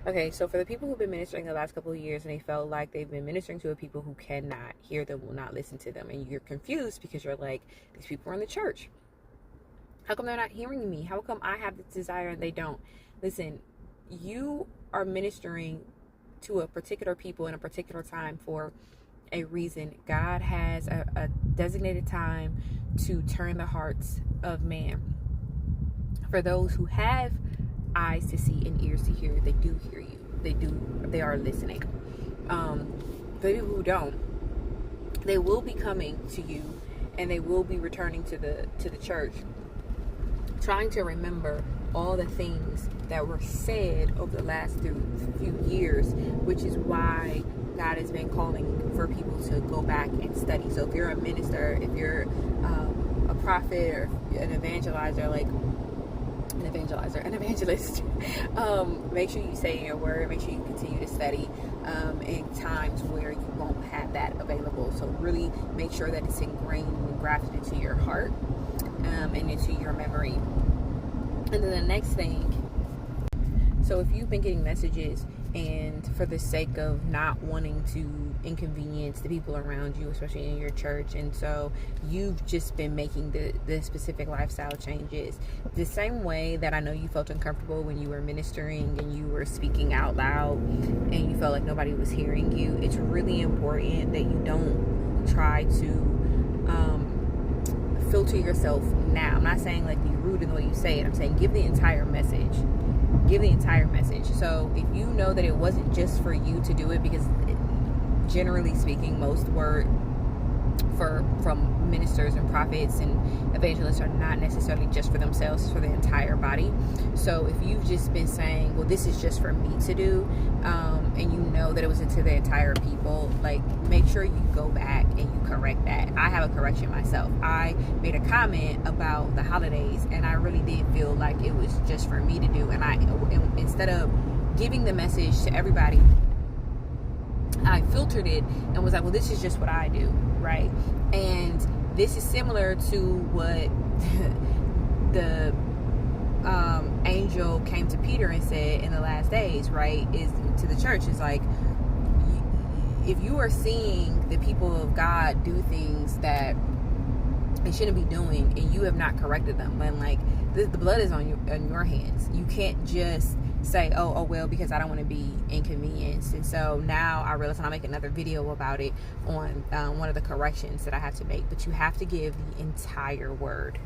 Okay, so for the people who've been ministering the last couple of years and they felt like they've been ministering to a people who cannot hear them, will not listen to them, and you're confused because you're like, these people are in the church. How come they're not hearing me? How come I have this desire and they don't? Listen, you are ministering to a particular people in a particular time for a reason. God has a designated time to turn the hearts of man. For those who have eyes to see and ears to hear, they do hear you. They are listening. For people who don't, they will be coming to you and they will be returning to the church, trying to remember all the things that were said over the last few years, which is why God has been calling for people to go back and study. So if you're a minister, if you're a prophet or an evangelizer, an evangelist, make sure you stay in your word, make sure you continue to study in times where you won't have that available. So really make sure that it's ingrained and grafted into your heart and into your memory. And then the next thing, so if you've been getting messages and for the sake of not wanting to inconvenience the people around you, especially in your church, and so you've just been making the specific lifestyle changes, the same way that I know you felt uncomfortable when you were ministering and you were speaking out loud and you felt like nobody was hearing you, it's really important that you don't try to filter yourself now. I'm not saying like be rude in the way you say it. I'm saying give the entire message. Give the entire message. So if you know that it wasn't just for you to do it, because generally speaking, most word from ministers and prophets and evangelists are not necessarily just for themselves, it's for the entire body. So if you've just been saying, well, this is just for me to do, and you know that it was into the entire people, like make sure you go back and you correct that. I have a correction myself. I made a comment about the holidays and I really did feel like it was just for me to do, and instead of giving the message to everybody, I filtered it and was like, well, this is just what I do, right? And this is similar to what the angel came to Peter and said in the last days, right? Is to the church, is like, if you are seeing the people of God do things that they shouldn't be doing and you have not corrected them, then like the blood is on your hands. You can't just say, oh well, because I don't want to be inconvenienced. And so now I realize, and I'll make another video about it on one of the corrections that I have to make, but you have to give the entire word.